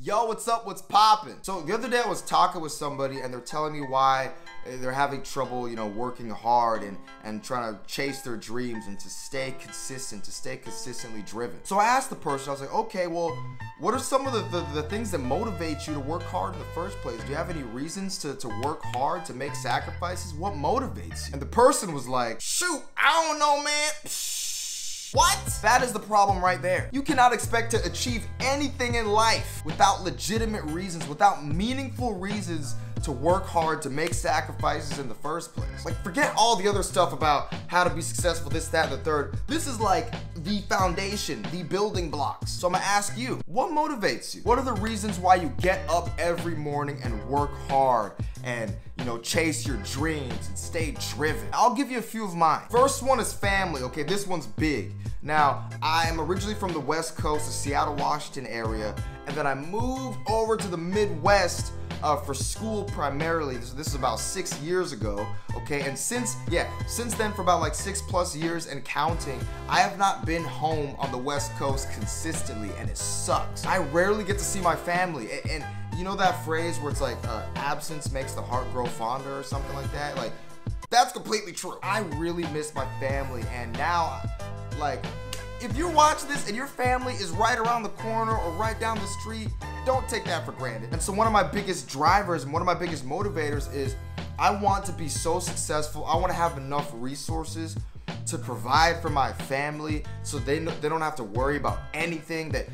Yo, what's up? What's poppin'? So the other day I was talking with somebody and they're telling me why they're having trouble, working hard and trying to chase their dreams and to stay consistent, to stay consistently driven. So I asked the person, I was like, okay, well, what are some of the things that motivate you to work hard in the first place? Do you have any reasons to work hard, to make sacrifices? What motivates you? And the person was like, shoot, I don't know, man. What? That is the problem right there. You cannot expect to achieve anything in life without legitimate reasons, without meaningful reasons to work hard, to make sacrifices in the first place. Like, forget all the other stuff about how to be successful, this, that, and the third. This is like the foundation, the building blocks. So I'm gonna ask you, what motivates you? What are the reasons why you get up every morning and work hard and, chase your dreams and stay driven? I'll give you a few of mine. First one is family, okay? This one's big. Now, I am originally from the West Coast, the Seattle, Washington area, and then I moved over to the Midwest for school primarily. This is about 6 years ago, okay? And since then for about like 6+ years and counting, I have not been home on the West Coast consistently, and it sucks. I rarely get to see my family, and you know that phrase where it's like, absence makes the heart grow fonder or something like that? Like, that's completely true. I really miss my family, and now, like, if you're watching this and your family is right around the corner or right down the street, don't take that for granted. And so one of my biggest drivers and one of my biggest motivators is I want to be so successful. I want to have enough resources to provide for my family so they don't have to worry about anything, that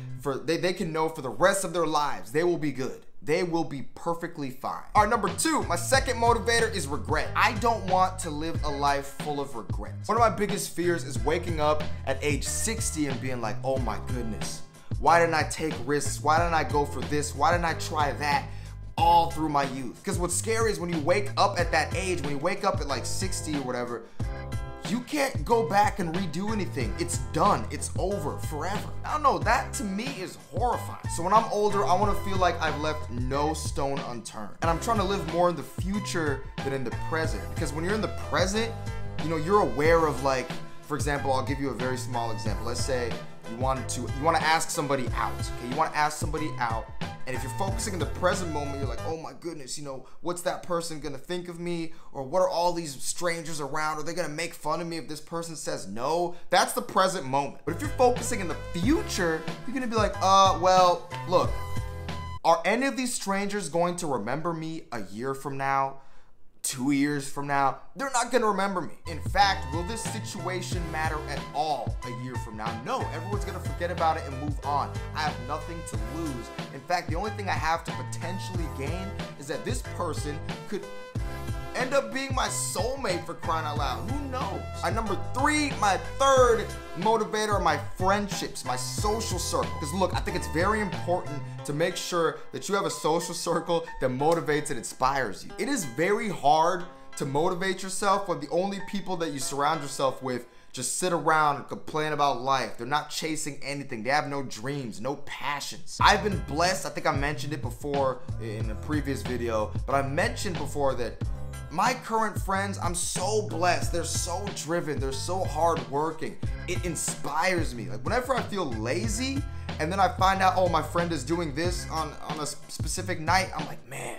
they can know for the rest of their lives they will be good. They will be perfectly fine. All right, number 2, my second motivator is regret. I don't want to live a life full of regrets. One of my biggest fears is waking up at age 60 and being like, oh my goodness, why didn't I take risks? Why didn't I go for this? Why didn't I try that all through my youth? Because what's scary is when you wake up at that age, when you wake up at like 60 or whatever, you can't go back and redo anything. It's done. It's over forever. I don't know, that to me is horrifying. So when I'm older, I want to feel like I've left no stone unturned. And I'm trying to live more in the future than in the present. Because when you're in the present, you're aware of, like, for example, I'll give you a very small example. Let's say you want to ask somebody out. Okay, you want to ask somebody out. And if you're focusing in the present moment, you're like, oh my goodness, what's that person gonna think of me? Or what are all these strangers around? Are they gonna make fun of me if this person says no? That's the present moment. But if you're focusing in the future, you're gonna be like, well, look, are any of these strangers going to remember me a year from now? 2 years from now? They're not gonna remember me. In fact, will this situation matter at all a year from now? No, everyone's gonna forget about it and move on. I have nothing to lose. In fact, the only thing I have to potentially gain is that this person could end up being my soulmate, for crying out loud. Who knows? Number 3, my third motivator, are my friendships, my social circle. Because look, I think it's very important to make sure that you have a social circle that motivates and inspires you. It is very hard to motivate yourself when the only people that you surround yourself with just sit around and complain about life. They're not chasing anything. They have no dreams, no passions. I've been blessed. I think I mentioned it before in a previous video, but I mentioned before that my current friends, I'm so blessed. They're so driven. They're so hardworking. It inspires me. Like, whenever I feel lazy and then I find out, oh, my friend is doing this on a specific night, I'm like, man,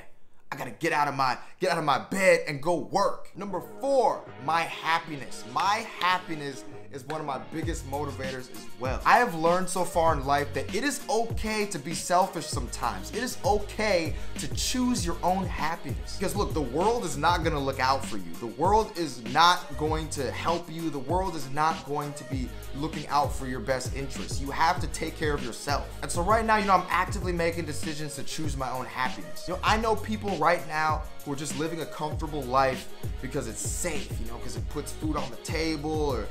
I gotta get out of my bed and go work. Number 4, my happiness. My happiness is one of my biggest motivators as well. I have learned so far in life that it is okay to be selfish sometimes. It is okay to choose your own happiness. Because look, the world is not gonna look out for you. The world is not going to help you. The world is not going to be looking out for your best interests. You have to take care of yourself. And so right now, I'm actively making decisions to choose my own happiness. I know people right now who are just living a comfortable life because it's safe, because it puts food on the table, or,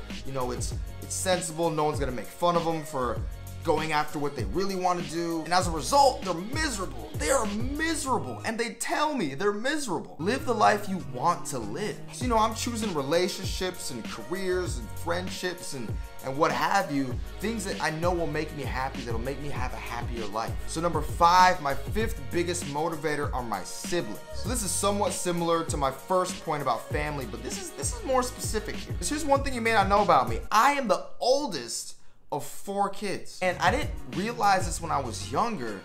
it's sensible. No one's gonna make fun of them for going after what they really want to do. And as a result, they're miserable. They are miserable. And they tell me they're miserable. Live the life you want to live. So, I'm choosing relationships and careers and friendships and what have you, things that I know will make me happy, that'll make me have a happier life. So number 5, my 5th biggest motivator are my siblings. So this is somewhat similar to my first point about family, but this is more specific here. Here's one thing you may not know about me. I am the oldest of 4 kids. And I didn't realize this when I was younger,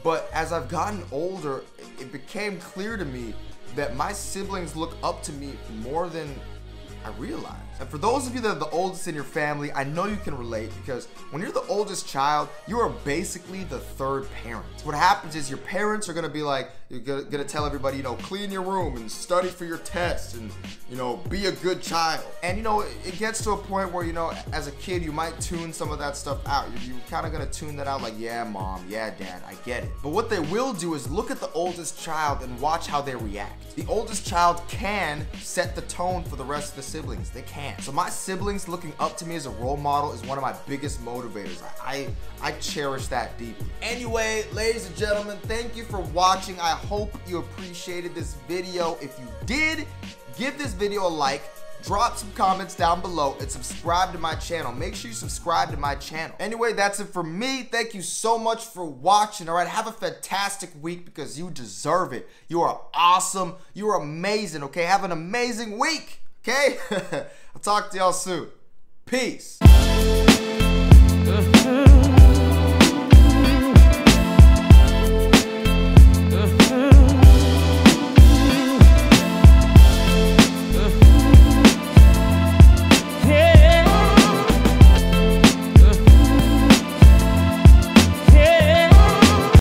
But as I've gotten older, it became clear to me that my siblings look up to me more than I realized. And for those of you that are the oldest in your family, I know you can relate, because when you're the oldest child, you are basically the third parent. What happens is your parents are gonna be like, you're gonna tell everybody, you know, clean your room and study for your tests and, you know, be a good child. And, you know, it gets to a point where, you know, as a kid, you might tune some of that stuff out. You're kind of gonna tune that out like, yeah, mom, yeah, dad, I get it. But what they will do is look at the oldest child and watch how they react. The oldest child can set the tone for the rest of the siblings. They can. So my siblings looking up to me as a role model is one of my biggest motivators. I cherish that deeply. Anyway, ladies and gentlemen, thank you for watching. I hope you appreciated this video. If you did, give this video a like, drop some comments down below, and subscribe to my channel. Make sure you subscribe to my channel. Anyway, that's it for me. Thank you so much for watching. All right, have a fantastic week, because you deserve it. You are awesome. You are amazing, okay? Have an amazing week, okay? I'll talk to y'all soon. Peace.